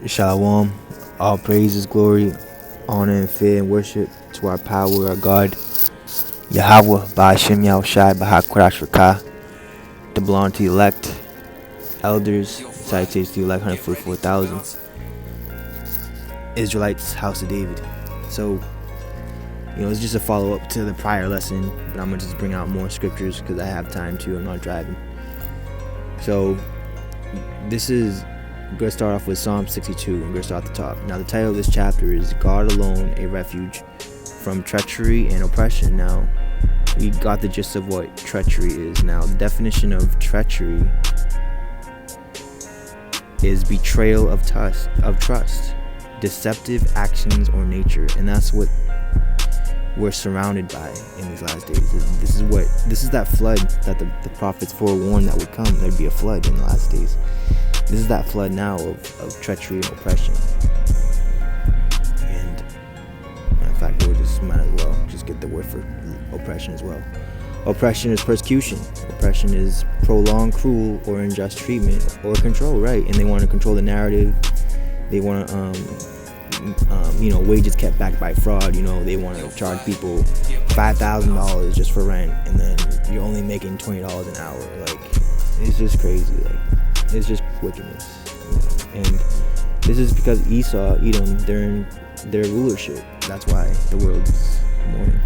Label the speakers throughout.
Speaker 1: Shalom. All praises, glory, honor, and fear and worship to our power, our God, Yahweh, Ba'ashem Yahushai, Bahakurash Rakah, to belong to the elect, elders, salutations to the elect, 144,000, Israelites, House of David. So, it's just a follow up to the prior lesson, but I'm going to just bring out more scriptures because I have time to. I'm not driving. So, this is going to start off with Psalm 62. I'm going to start at the top. Now, the title of this chapter is God Alone, a Refuge from Treachery and Oppression. Now, we got the gist of what treachery is. Now, the definition of treachery is betrayal of trust, deceptive actions or nature, and that's what we're surrounded by in these last days. This is that flood that the prophets forewarned that would come. There'd be a flood in the last days. This is that flood now of treachery and oppression. And in fact, we'll just might as well just get the word for oppression as well. Oppression is persecution. Oppression is prolonged, cruel, or unjust treatment or control, right? And they want to control the narrative. They want to, wages kept back by fraud. They want to charge people $5,000 just for rent, and then you're only making $20 an hour. Like, it's just crazy. Like, it's just wickedness. And this is because Edom, during their rulership. That's why the world is mourning.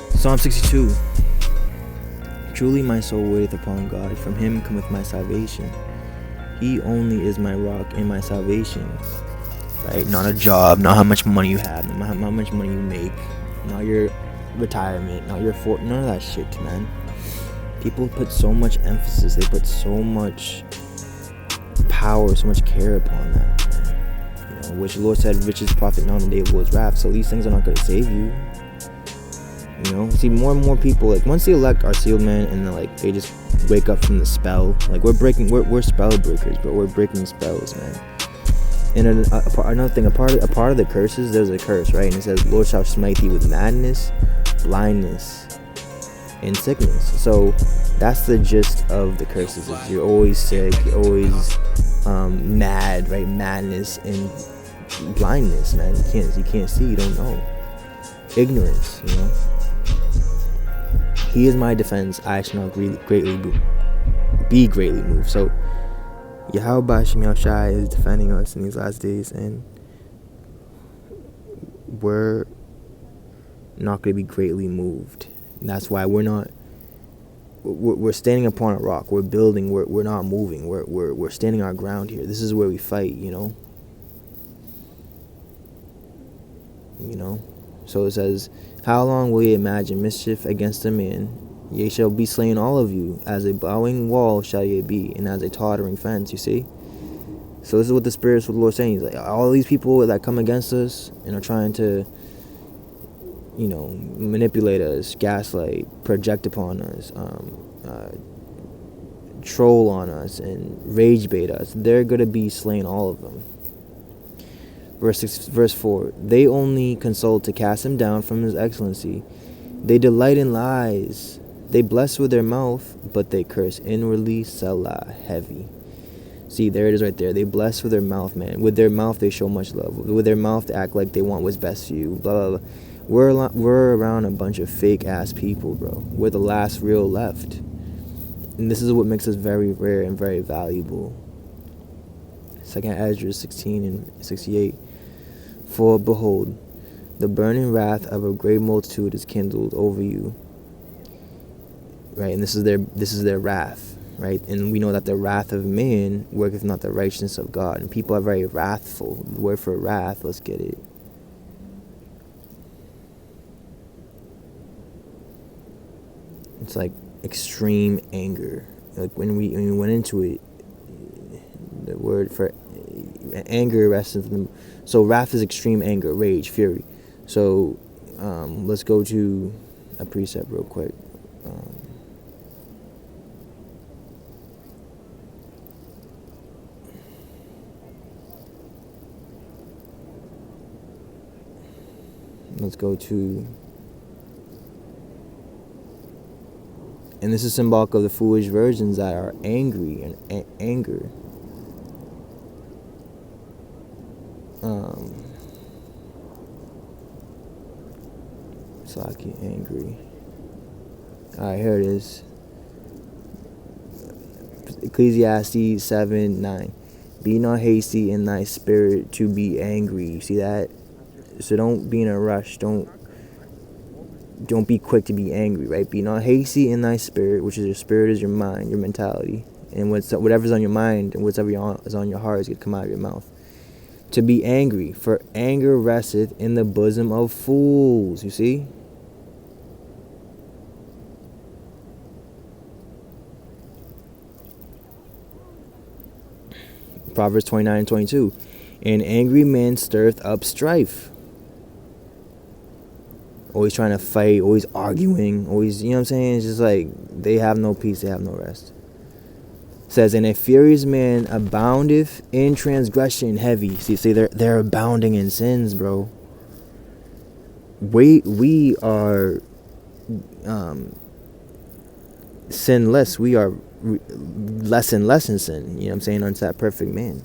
Speaker 1: Psalm 62. Truly my soul waiteth upon God. From him cometh my salvation. He only is my rock and my salvation. Right? Not a job, not how much money you have, not how much money you make, not your retirement, not your none of that shit, man. People put so much emphasis, they put so much power, so much care upon that, man. Which the Lord said, riches profit not in the day of Lord's wrath. So these things are not going to save you. See, more and more people, like, once the elect are sealed, man, and they just wake up from the spell. Like, we're spell breakers, but we're breaking spells, man. And another thing, a part of the curses, there's a curse, right? And it says, Lord shall smite thee with madness, blindness, and sickness. So that's the gist of the curses. Is you're always sick, you're always mad, right? Madness and blindness, man. You can't see, you don't know. Ignorance, He is my defense, I shall not be greatly moved. So Yahweh Ba'ashem Yahushai is defending us in these last days, and we're not going to be greatly moved. And that's why we're standing upon a rock. We're building. We're not moving. We're standing our ground here. This is where we fight. So it says, how long will ye imagine mischief against a man? Ye shall be slain all of you. As a bowing wall shall ye be, and as a tottering fence. You see? So this is what the Spirit of the Lord is saying. He's like, all these people that come against us and are trying to, manipulate us, gaslight, project upon us, troll on us, and rage bait us, they're going to be slain, all of them. Verse 4, they only consult to cast him down from his excellency. They delight in lies. They bless with their mouth, but they curse inwardly. Selah, heavy. See, there it is right there. They bless with their mouth, man. With their mouth, they show much love. With their mouth, they act like they want what's best for you. Blah, blah, blah. We're around a bunch of fake-ass people, bro. We're the last real left. And this is what makes us very rare and very valuable. 2nd Ezra 16 and 68. For behold, the burning wrath of a great multitude is kindled over you. Right, and this is their wrath, right? And we know that the wrath of man worketh not the righteousness of God. And people are very wrathful. The word for wrath, let's get it. It's like extreme anger. Like when we went into it, the word for anger rests in them. So wrath is extreme anger, rage, fury. So let's go to a precept real quick. Let's go to, and this is symbolic of the foolish virgins that are angry and anger. Um, Saki angry. Alright, here it is. Ecclesiastes 7:9. Be not hasty in thy spirit to be angry. You see that? So don't be in a rush. Don't be quick to be angry, right? Be not hasty in thy spirit, which is your spirit is your mind, your mentality. And whatever's on your mind and whatever is on your heart is going to come out of your mouth. To be angry, for anger resteth in the bosom of fools. You see? Proverbs 29:22. An angry man stirreth up strife. Always trying to fight, always arguing, always, you know what I'm saying? It's just like they have no peace, they have no rest. It says, and a furious man aboundeth in transgression heavy. See, they're abounding in sins, bro. We are sinless. We are less and less in sin. You know what I'm saying? Unto that perfect man.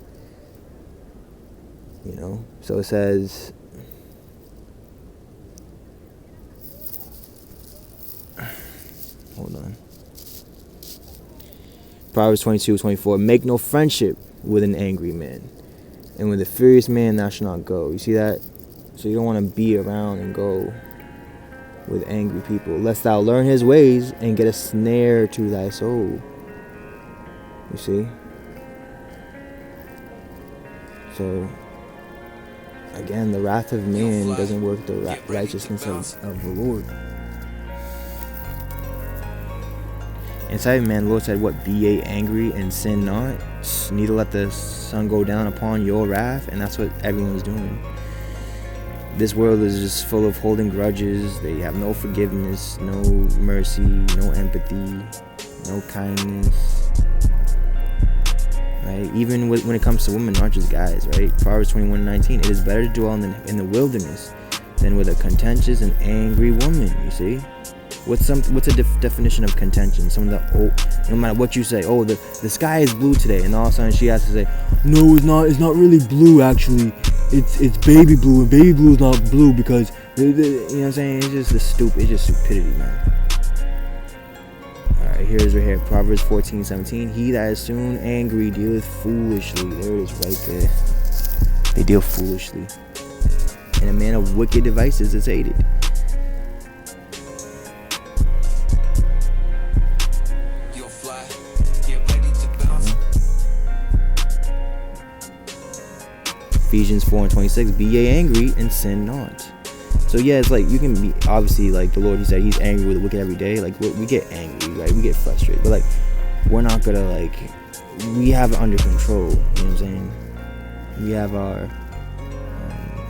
Speaker 1: You know? So it says, hold on. Proverbs 22:24. Make no friendship with an angry man, and with a furious man thou shalt not go. You see that? So you don't want to be around and go with angry people, lest thou learn his ways and get a snare to thy soul. You see? So, again, the wrath of man doesn't work the righteousness of the Lord. Inside man, the Lord said, what? Be ye angry and sin not, neither let the sun go down upon your wrath. And that's what everyone's doing. This world is just full of holding grudges. They have no forgiveness, no mercy, no empathy, no kindness, right? Even when it comes to women, not just guys, right? Proverbs 21:19. It is better to dwell in the wilderness than with a contentious and angry woman. You see? What's a definition of contention? Someone that, no matter what you say, the sky is blue today, and all of a sudden she has to say, no, it's not really blue actually. It's baby blue, and baby blue is not blue because, you know what I'm saying? It's just stupidity, man. Alright, here's right here. Proverbs 14:17. He that is soon angry dealeth foolishly. There it is right there. They deal foolishly. And a man of wicked devices is hated. Ephesians 4:26. Be ye angry and sin not. So yeah, it's like you can be, obviously, like the Lord, he said he's angry with the wicked every day. Like we get angry, right? We get frustrated, but like we're not gonna, like, we have it under control. You know what I'm saying? We have our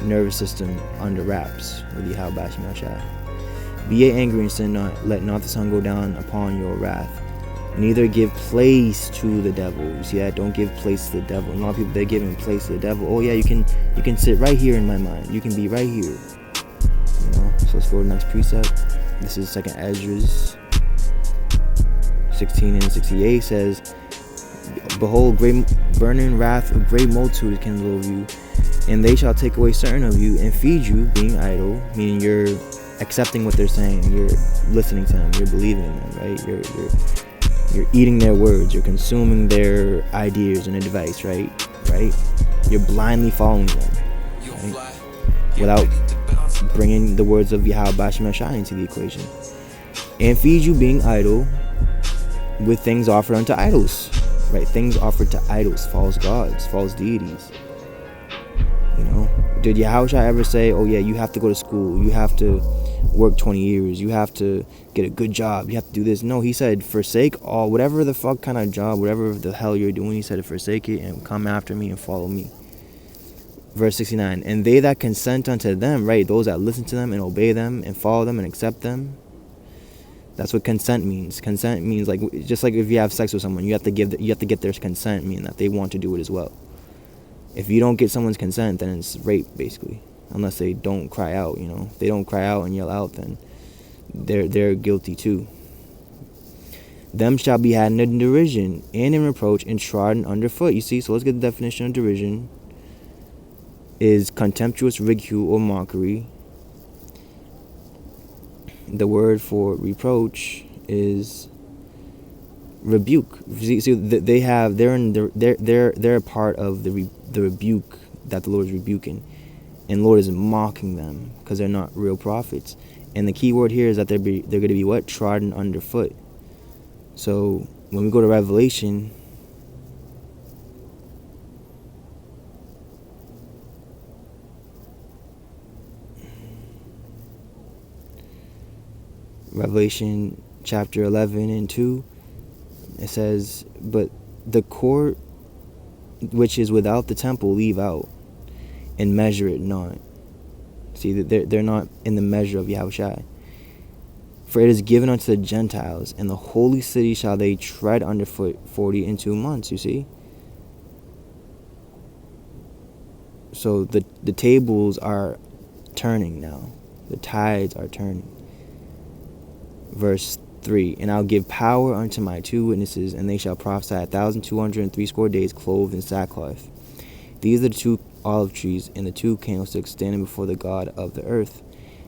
Speaker 1: nervous system under wraps with Yahweh Bashim Yashai. Be ye angry and sin not. Let not the sun go down upon your wrath. Neither give place to the devil. You see that? Don't give place to the devil. And a lot of people, they're giving place to the devil. Oh yeah, you can sit right here in my mind. You can be right here. You know. So let's go to the next precept. This is 2nd Esdras 16:68 says, behold, great burning wrath of great multitude can over you, and they shall take away certain of you and feed you, being idle, meaning you're accepting what they're saying, you're listening to them, you're believing in them, right? You're eating their words, you're consuming their ideas and advice, right? You're blindly following them, right? Without bringing the words of Yahweh Bashim Yashai into the equation. And feed you, being idle, with things offered unto idols, right? Things offered to idols, false gods, false deities. You know, did Yahweh ever say, oh yeah, you have to go to school, you have to work 20 years, you have to get a good job, you have to do this? No, he said, forsake all, whatever the fuck kind of job, whatever the hell you're doing, he said, forsake it and come after me and follow me. Verse 69, and they that consent unto them, right, those that listen to them and obey them and follow them and accept them, that's what consent means. Consent means, like, just like if you have sex with someone, you have to get their consent, meaning that they want to do it as well. If you don't get someone's consent, then it's rape, basically. Unless they don't cry out, you know. If they don't cry out and yell out, then they're guilty too. Them shall be had in derision and in reproach and trodden underfoot. You see, so let's get the definition of derision. is contemptuous ridicule or mockery. The word for reproach is rebuke. See, they're a part of the rebuke that the Lord is rebuking, and the Lord is mocking them because they're not real prophets. And the key word here is that they're going to be what? Trodden underfoot. So when we go to Revelation, chapter 11 and 2, it says, but the court which is without the temple leave out, and measure it not. See, they're not in the measure of Yahushua. For it is given unto the Gentiles, and the holy city shall they tread underfoot 42 months, you see. So the tables are turning now. The tides are turning. Verse 3, and I'll give power unto my 2 witnesses, and they shall prophesy 1,260 days, clothed in sackcloth. These are the 2 olive trees and the 2 candlesticks standing before the God of the earth.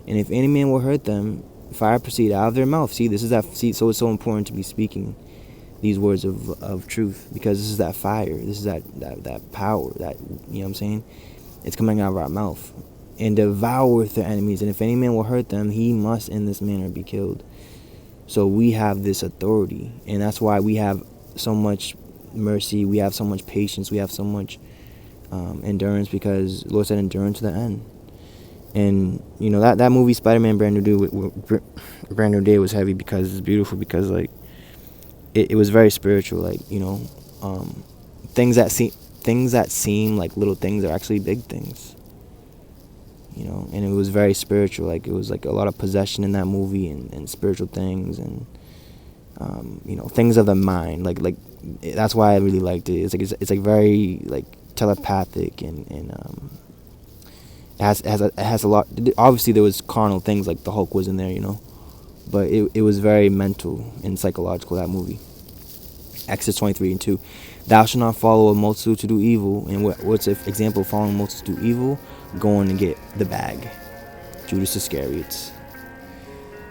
Speaker 1: And if any man will hurt them, fire proceed out of their mouth. See, this is that. See, so it's so important to be speaking these words of truth, because this is that fire. This is that power. That, you know what I'm saying? It's coming out of our mouth, and devoureth their enemies. And if any man will hurt them, he must in this manner be killed. So we have this authority, and that's why we have so much mercy. We have so much patience. We have so much endurance, because the Lord said, "Endurance to the end." And you know that movie Spider-Man Brand New Day was heavy because it's beautiful, because like it was very spiritual. Like, you know, things that seem like little things are actually big things. You know, and it was very spiritual. Like, it was like a lot of possession in that movie, and spiritual things, and you know, things of the mind. Like that's why I really liked it. It's like very like telepathic, and it has a lot. Obviously there was carnal things, like the Hulk was in there, you know, but it was very mental and psychological, that movie. Exodus 23 and 2. Thou shalt not follow a multitude to do evil. And what's an example of following a multitude to do evil? Going to get the bag. Judas Iscariot.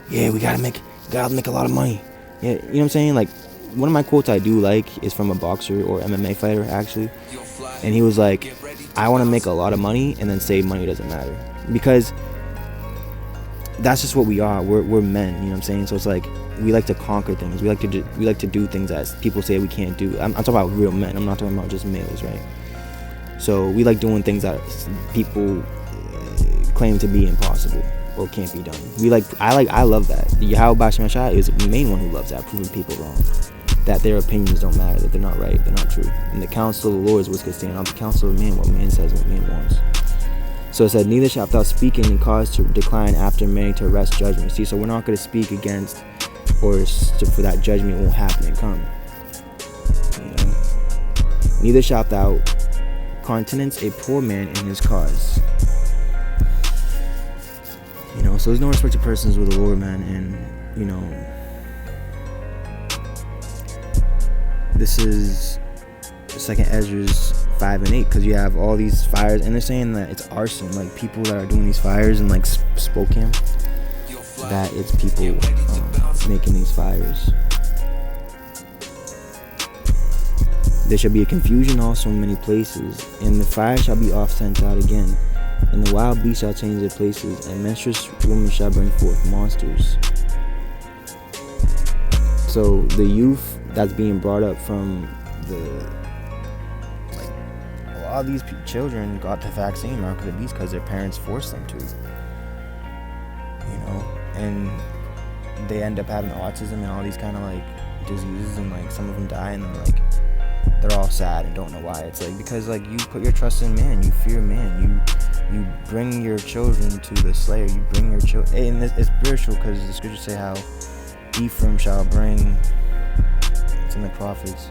Speaker 1: Yeah, we gotta make a lot of money. Yeah, you know what I'm saying? Like, one of my quotes I do like is from a boxer or MMA fighter, actually. And he was like, I want to make a lot of money and then say money doesn't matter. Because that's just what we are. We're men, you know what I'm saying? So it's like, we like to conquer things. We like to do things that people say we can't do. I'm talking about real men. I'm not talking about just males, right? So we like doing things that people claim to be impossible or can't be done. I love that. Yahweh Bashim Ashai is the main one who loves that, proving people wrong, that their opinions don't matter, that they're not right, they're not true. And the counsel of the Lord is what's going to stand on the counsel of man, what man says, what man wants. So it said, neither shalt thou speaking and cause to decline after many to arrest judgment. See, so we're not going to speak against, or for that judgment won't happen and come. You know? Neither shalt thou countenance a poor man in his cause. You know, so there's no respect to persons with the Lord, man. And, you know, this is 2nd Ezra's 5 and 8, because you have all these fires, and they're saying that it's arson, like people that are doing these fires in like Spokane, that it's people making these fires. There shall be a confusion also in many places, and the fire shall be oft sent out again, and the wild beasts shall change their places, and menstruous women shall bring forth monsters. So the youth that's being brought up from a lot of these children got the vaccine, mark of the beast, because their parents forced them to. You know, and they end up having autism and all these kind of like diseases, and like some of them die, and then like they're all sad and don't know why. It's like, because like you put your trust in man, you fear man, you bring your children to the slayer, you bring your children, and it's spiritual, because the scriptures say how Ephraim shall bring, it's in the prophets,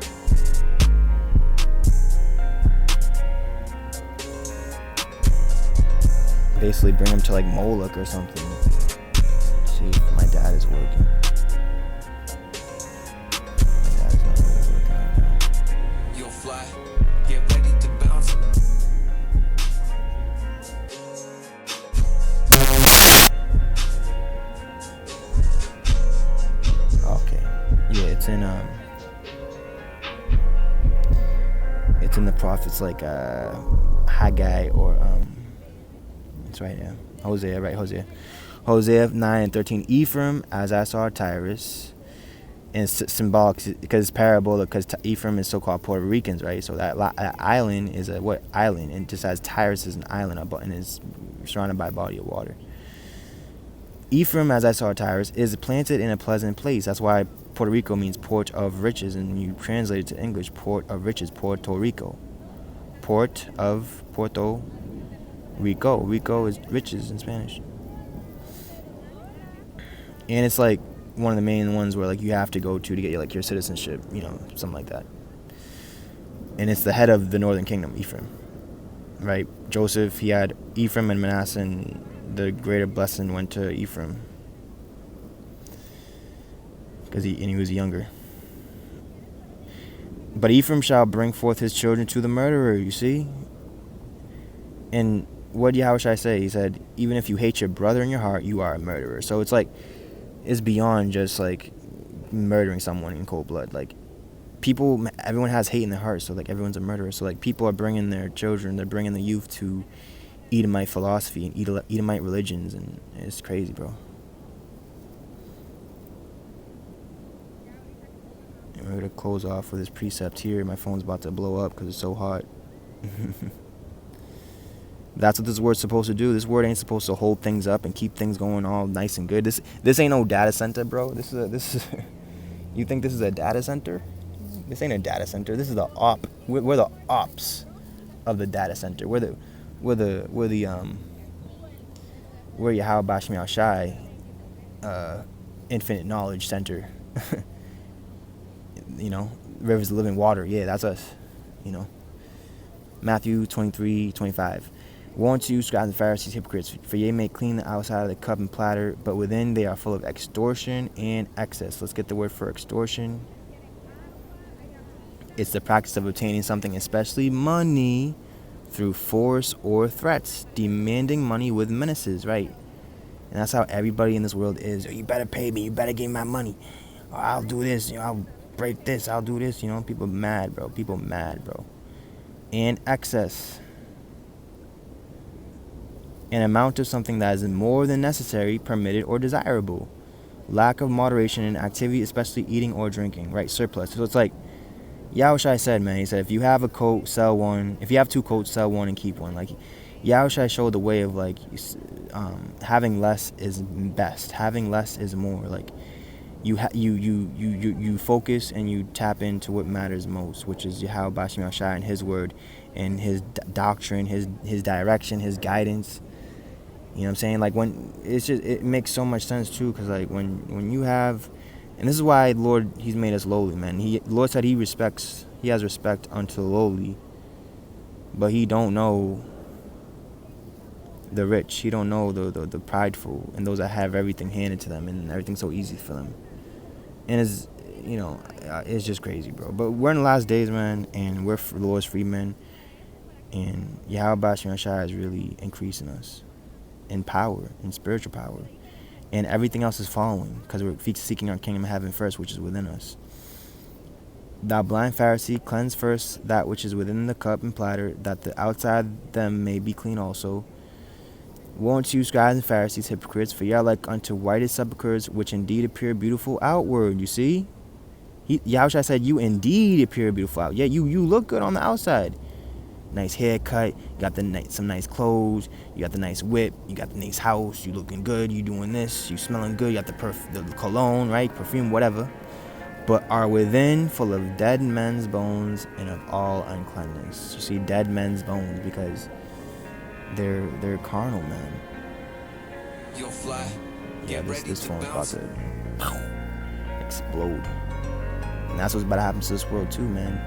Speaker 1: basically bring him to like Moloch or something. Let's see if my dad is working. My dad is not really working right now. You'll fly, get ready to bounce. than the prophets like Haggai or that's right, yeah, Hosea, right? Hosea 9:13. Ephraim, as I saw Tyrus, and it's symbolic because it's parabolic because Ephraim is so-called Puerto Ricans, right? So that island is a what island? And just as Tyrus is an island, and is surrounded by a body of water. Ephraim, as I saw Tyrus, is planted in a pleasant place. That's why Puerto Rico means port of riches, and you translate it to English, port of riches, Puerto Rico. Port of Puerto Rico. Rico is riches in Spanish. And it's like one of the main ones where like you have to go to get like your citizenship, something like that. And it's the head of the northern kingdom, Ephraim. Right? Joseph, he had Ephraim and Manasseh, and the greater blessing went to Ephraim because he was younger. But Ephraim shall bring forth his children to the murderer, you see? And what Yahushua say? He said, even if you hate your brother in your heart, you are a murderer. So it's like, it's beyond just like murdering someone in cold blood. Like everyone has hate in their heart, so like everyone's a murderer. So like people are bringing their children, they're bringing the youth to Edomite philosophy and Edomite religions, and it's crazy, bro. And we're gonna close off with this precept here. My phone's about to blow up because it's so hot. That's what this word's supposed to do. This word ain't supposed to hold things up and keep things going all nice and good. This ain't no data center, bro. This is you think this is a data center? This ain't a data center. This is the op. We're the ops of the data center. We're Yahweh Bashmi Al-Shai infinite knowledge center. Rivers of living water. Yeah, that's us. Matthew 23:25. Woe unto you, scribes and Pharisees, hypocrites, for ye may clean the outside of the cup and platter, but within they are full of extortion and excess. Let's get the word for extortion. It's the practice of obtaining something, especially money, through force or threats, demanding money with menaces, right? And that's how everybody in this world is. You better pay me, you better give me my money, or I'll do this, I'll break this, I'll do this, people mad, bro. And excess. An amount of something that is more than necessary, permitted, or desirable. Lack of moderation in activity, especially eating or drinking, right? Surplus. So it's like Yahushua said, man. He said, if you have a coat, sell one. If you have two coats, sell one and keep one. Like Yahushua showed the way of like having less is best. Having less is more. Like you focus and you tap into what matters most, which is Yahweh Bashmi Al-Shai and His word and His doctrine, His direction, His guidance. You know what I'm saying? Like when it makes so much sense too, because like when you have, and this is why Lord, He's made us lowly, man. Lord said He has respect unto the lowly, but He don't know the rich. He don't know the prideful and those that have everything handed to them and everything's so easy for them. And it's just crazy, bro. But we're in the last days, man, and we're the Lord's free men, and Yahweh Bashmi Al-Shai is really increasing us in power, in spiritual power, and everything else is following because we're seeking our kingdom of heaven first, which is within us. Thou blind Pharisee, cleanse first that which is within the cup and platter, that the outside them may be clean also. Woe unto you, scribes and Pharisees, hypocrites, for ye are like unto whited sepulchres, which indeed appear beautiful outward. You see? Yahushua said, you indeed appear beautiful out. Yeah, you look good on the outside. Nice haircut, you got some nice clothes, you got the nice whip, you got the nice house, you looking good, you doing this, you smelling good, you got the cologne, right, perfume, whatever. But are within full of dead men's bones and of all uncleanness. You see, dead men's bones because they're carnal, man.
Speaker 2: You'll fly.
Speaker 1: Yeah, this phone's about to explode. And that's what's about to happen to this world too, man.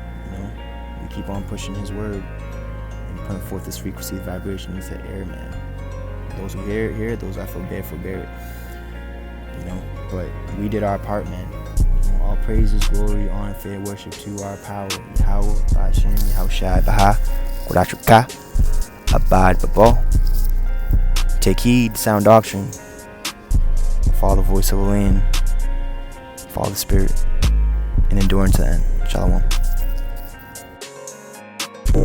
Speaker 1: We keep on pushing His word and putting forth this frequency of vibration into the air, man. Those who hear it, those that forbear it. But we did our part, man. All praises, glory, honor, fair worship to our power. Yahweh, Hashem, Yahushua, Baha, Kodachuka, Abad, Babo. Take heed, sound doctrine. Follow the voice of the land. Follow the spirit. And endure unto the end. Shalom.
Speaker 3: I'm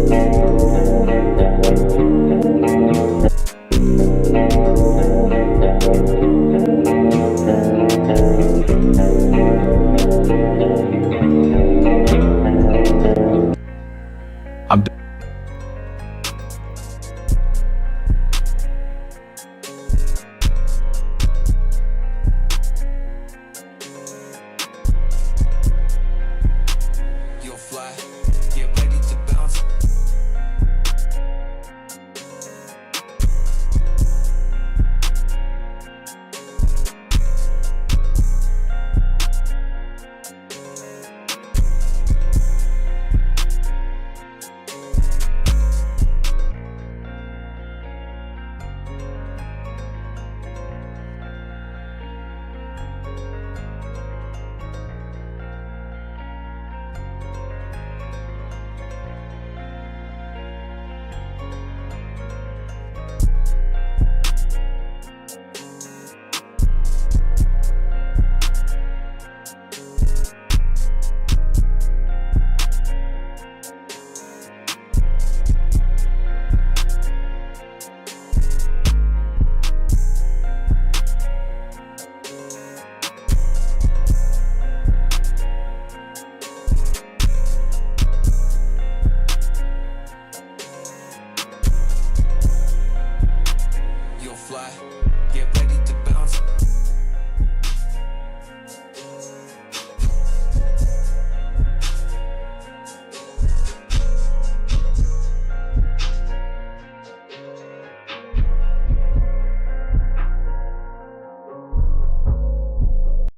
Speaker 2: You'll fly. Get ready to bounce.